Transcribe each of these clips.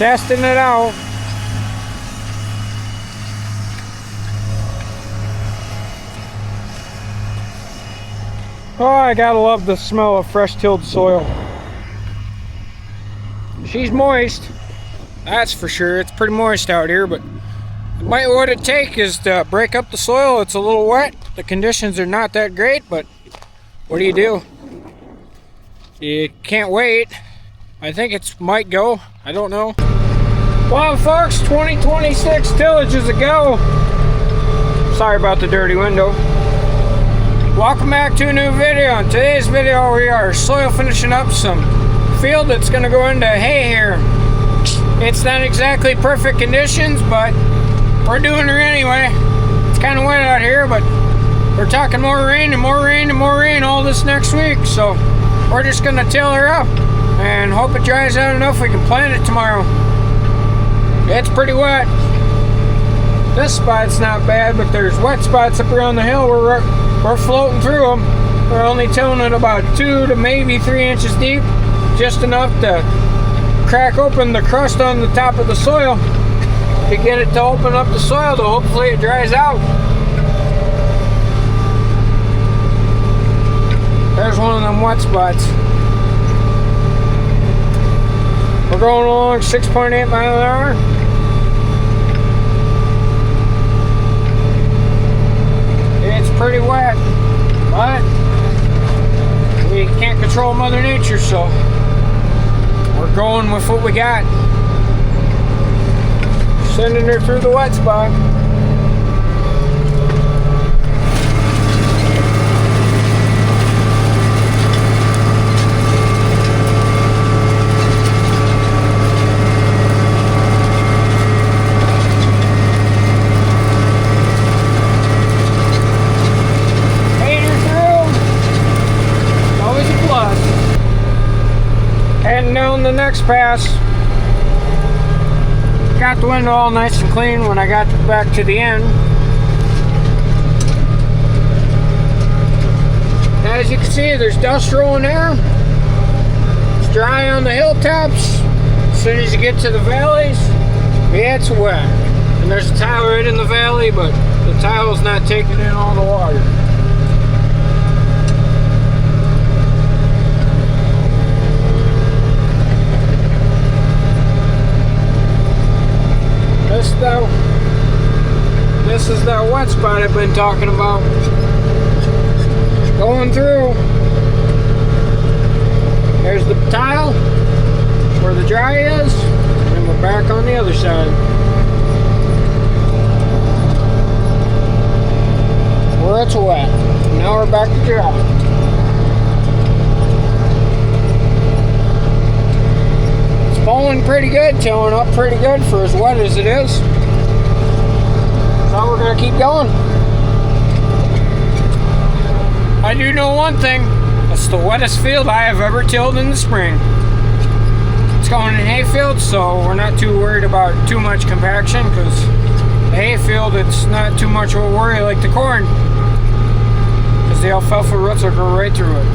Testing it out. Oh, I gotta love the smell of fresh tilled soil. She's moist, that's for sure. It's pretty moist out here, but what it take is to break up the soil. It's a little wet. The conditions are not that great, but what do? You can't wait. I think it might go. I don't know. Well, folks, 2026 tillage is a go. Sorry about the dirty window. Welcome back to a new video. In today's video, we are soil finishing up some field that's going to go into hay here. It's not exactly perfect conditions, but we're doing it anyway. It's kind of wet out here, but we're talking more rain and more rain and more rain all this next week. So we're just going to till her up and hope it dries out enough we can plant it tomorrow. It's pretty wet. This spot's not bad, but there's wet spots up around the hill where we're floating through them. We're only tilling it about 2 to maybe 3 inches deep, just enough to crack open the crust on the top of the soil to get it to open up the soil, to hopefully it dries out. There's one of them wet spots. We're going along 6.8 miles an hour. It's pretty wet, but we can't control Mother Nature, so we're going with what we got. Sending her through the wet spot. Heading down the next pass. Got the window all nice and clean when I got back to the end. As you can see, there's dust rolling there. It's dry on the hilltops. As soon as you get to the valleys, yeah, it's wet. And there's a tile right in the valley, but the tile's not taking in all the water. This is that wet spot I've been talking about. Going through. There's the tile where the dry is, and we're back on the other side. Where it's wet. Now we're back to dry. It's falling pretty good, tilling up pretty good for as wet as it is. So we're going to keep going. I do know one thing. It's the wettest field I have ever tilled in the spring. It's going in hayfield, so we're not too worried about too much compaction, because the hayfield, it's not too much of a worry like the corn, because the alfalfa roots will go right through it.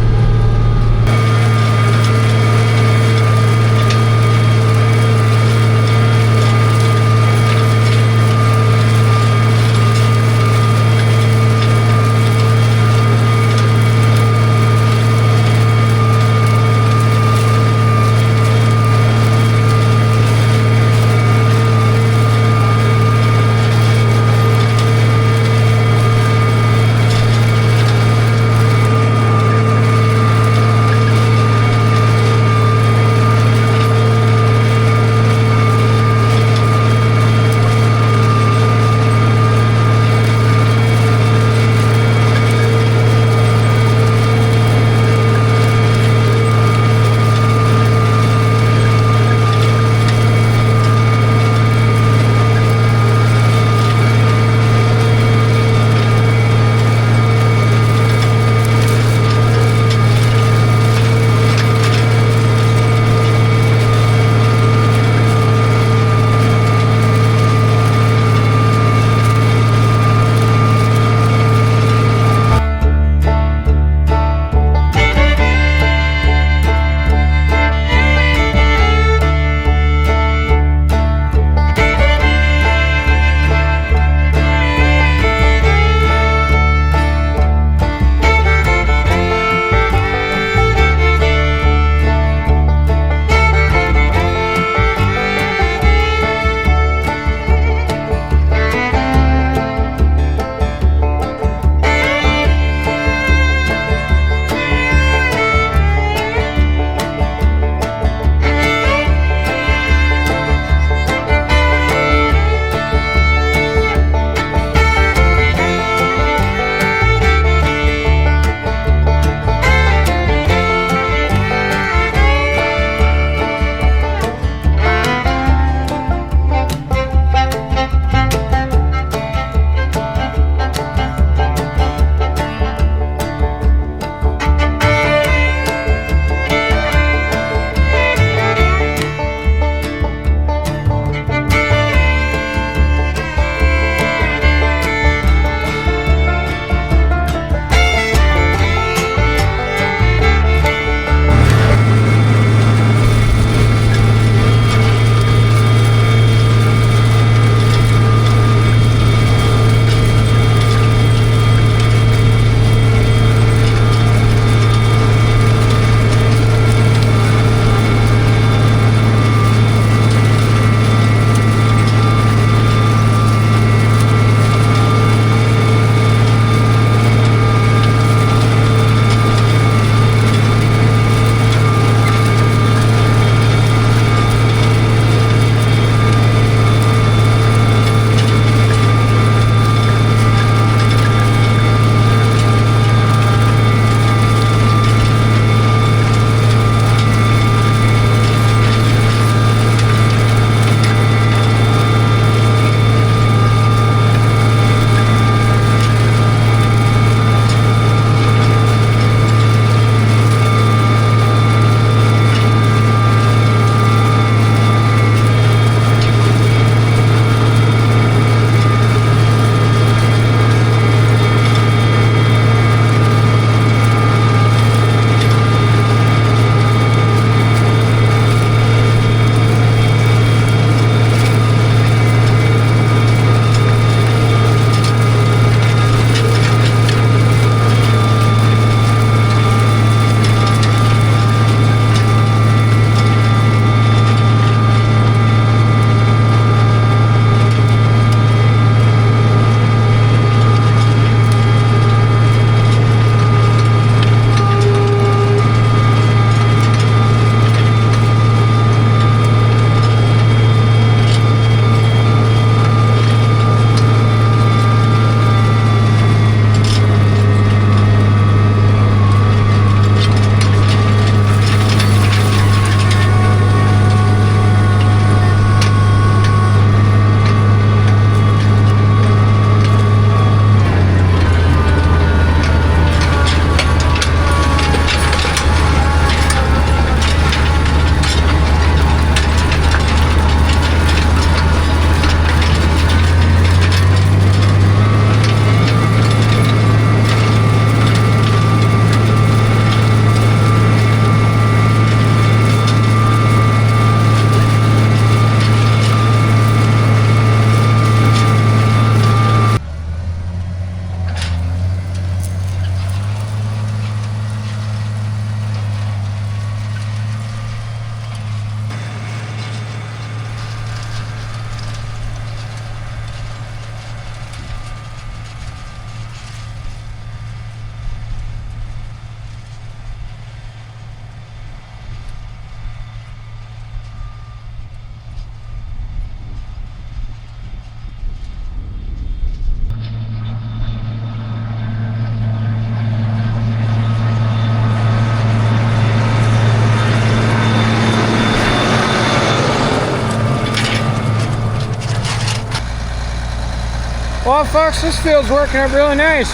folks, this field's working up really nice.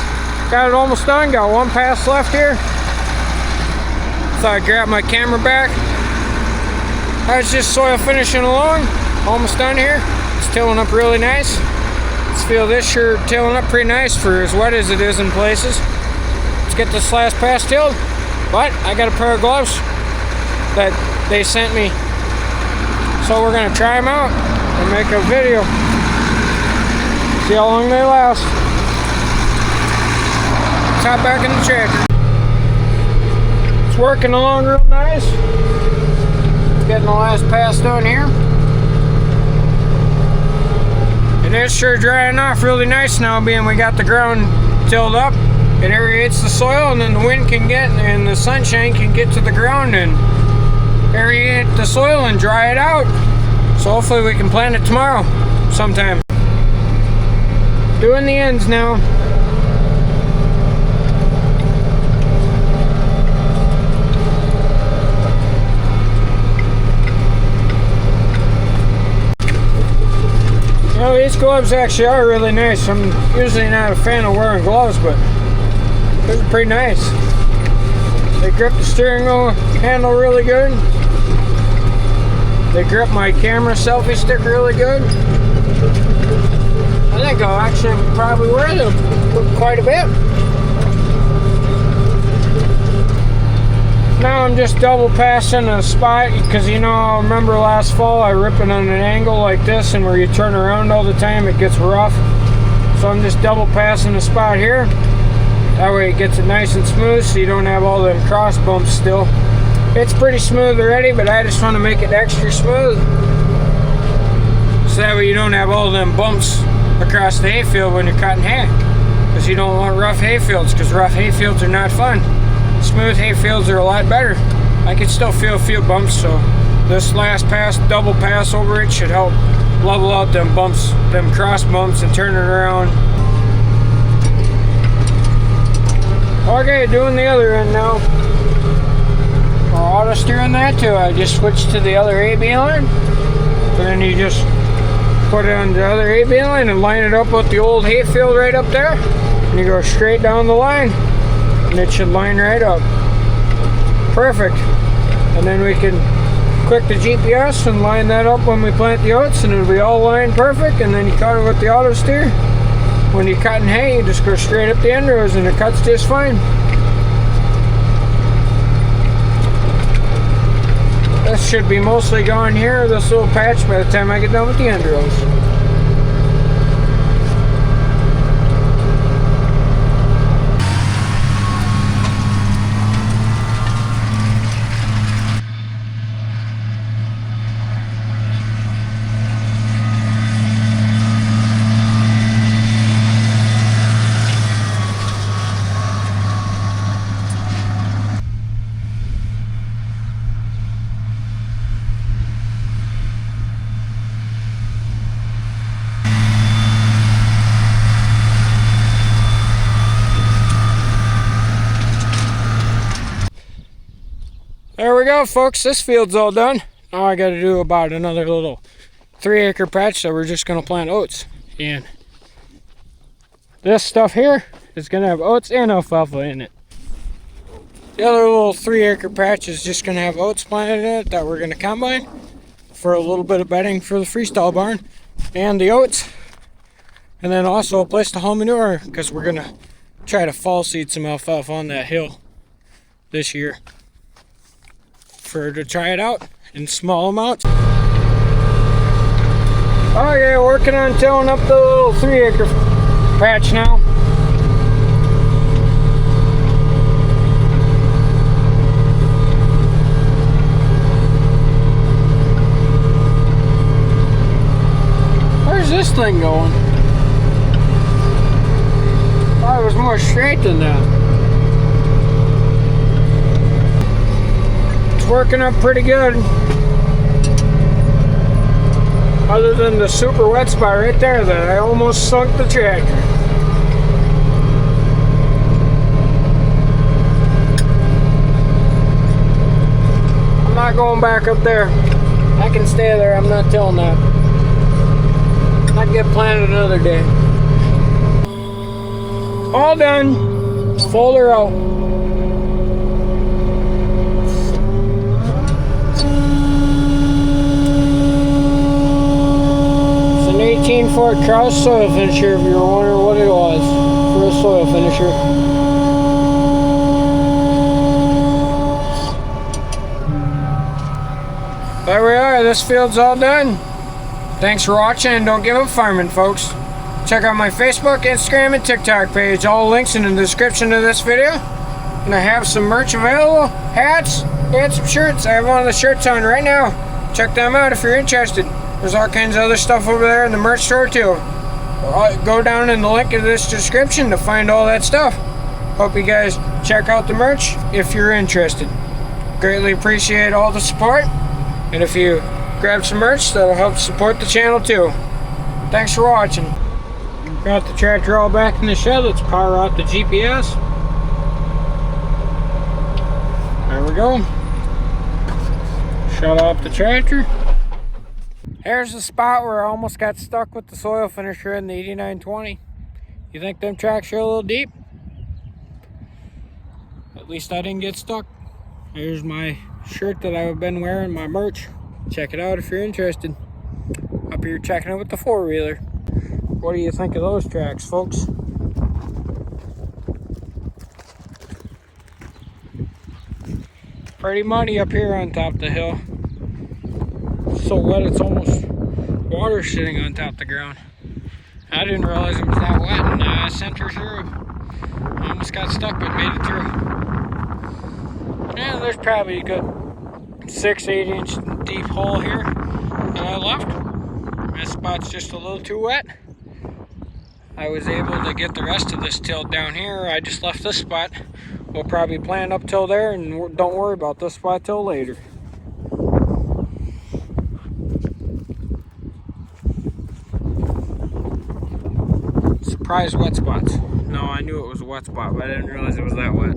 Got it almost done, got one pass left here. Thought I'd grab my camera back. That's just soil finishing along. Almost done here. It's tilling up really nice. This field is sure tilling up pretty nice for as wet as it is in places. Let's get this last pass tilled. But I got a pair of gloves that they sent me. So we're gonna try them out and make a video. See how long they last. Let's hop back in the tractor. It's working along real nice. Getting the last pass done here. And it's sure drying off really nice now, being we got the ground tilled up. It aerates the soil, and then the wind can get and the sunshine can get to the ground and aerate the soil and dry it out. So hopefully we can plant it tomorrow sometime. Doing the ends now. You know, these gloves actually are really nice. I'm usually not a fan of wearing gloves, but these are pretty nice. They grip the steering wheel handle really good. They grip my camera selfie stick really good. I think I'll actually probably wear them quite a bit. Now I'm just double passing a spot because, you know, I remember last fall I ripped it on an angle like this, and where you turn around all the time it gets rough. So I'm just double passing a spot here. That way it gets it nice and smooth so you don't have all them cross bumps still. It's pretty smooth already, but I just want to make it extra smooth. So that way you don't have all them bumps across the hayfield when you're cutting hay. Because you don't want rough hayfields, because rough hayfields are not fun. Smooth hayfields are a lot better. I can still feel a few bumps, so this last pass, double pass over it, should help level out them bumps, them cross bumps, and turn it around. Okay, doing the other end now. Auto steering that too. I just switched to the other AB line. And then you just put it on the other AB line and line it up with the old hayfield right up there. And you go straight down the line. And it should line right up. Perfect. And then we can click the GPS and line that up when we plant the oats, and it'll be all lined perfect. And then you cut it with the auto steer. When you're cutting hay, you just go straight up the end rows and it cuts just fine. This should be mostly gone here, this little patch, by the time I get done with the end rows. There we go, folks. This field's all done. Now I got to do about another little 3-acre patch that we're just going to plant oats. And this stuff here is going to have oats and alfalfa in it. The other little 3-acre patch is just going to have oats planted in it that we're going to combine for a little bit of bedding for the freestall barn and the oats. And then also a place to haul manure, because we're going to try to fall seed some alfalfa on that hill this year. To try it out in small amounts. Okay, working on tilling up the little 3-acre patch now. Where's this thing going? Thought it was more straight than that. Working up pretty good, other than the super wet spot right there that I almost sunk the tractor. I'm not going back up there. I can stay there. I'm not tilling that. I'd get planted another day. All done. Let's fold her out. It's an 18-foot Krause soil finisher if you're wondering what it was for a soil finisher. There we are, this field's all done. Thanks for watching, and don't give up farming, folks. Check out my Facebook, Instagram, and TikTok page. All links in the description of this video. And I have some merch available, hats, and some shirts. I have one of the shirts on right now. Check them out if you're interested. There's all kinds of other stuff over there in the merch store too. Go down in the link in this description to find all that stuff. Hope you guys check out the merch if you're interested. Greatly appreciate all the support. And if you grab some merch, that'll help support the channel too. Thanks for watching. Got the tractor all back in the shed. Let's power out the GPS. There we go. Shut off the tractor. Here's the spot where I almost got stuck with the soil finisher in the 8920. You think them tracks are a little deep? At least I didn't get stuck. Here's my shirt that I've been wearing, my merch. Check it out if you're interested. Up here checking it with the four-wheeler. What do you think of those tracks, folks? Pretty muddy up here on top of the hill. So wet it's almost water sitting on top of the ground. I didn't realize it was that wet, and I sent her through. I almost got stuck but made it through. Yeah, there's probably a good 6-8 inch deep hole here that I left. This spot's just a little too wet. I was able to get the rest of this tilled down here. I just left this spot. We'll probably plant up till there and don't worry about this spot till later. Surprise wet spots. No, I knew it was a wet spot, but I didn't realize it was that wet.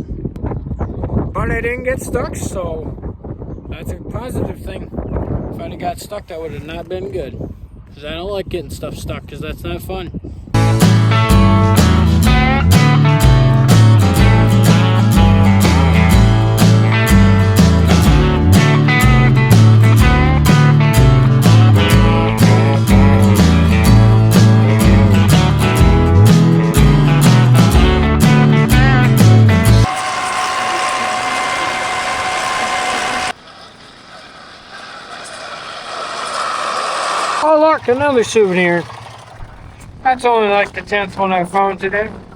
But I didn't get stuck, so that's a positive thing. If I'd have got stuck, that would have not been good. Because I don't like getting stuff stuck, because that's not fun. Oh look, another souvenir. That's only like the 10th one I found today.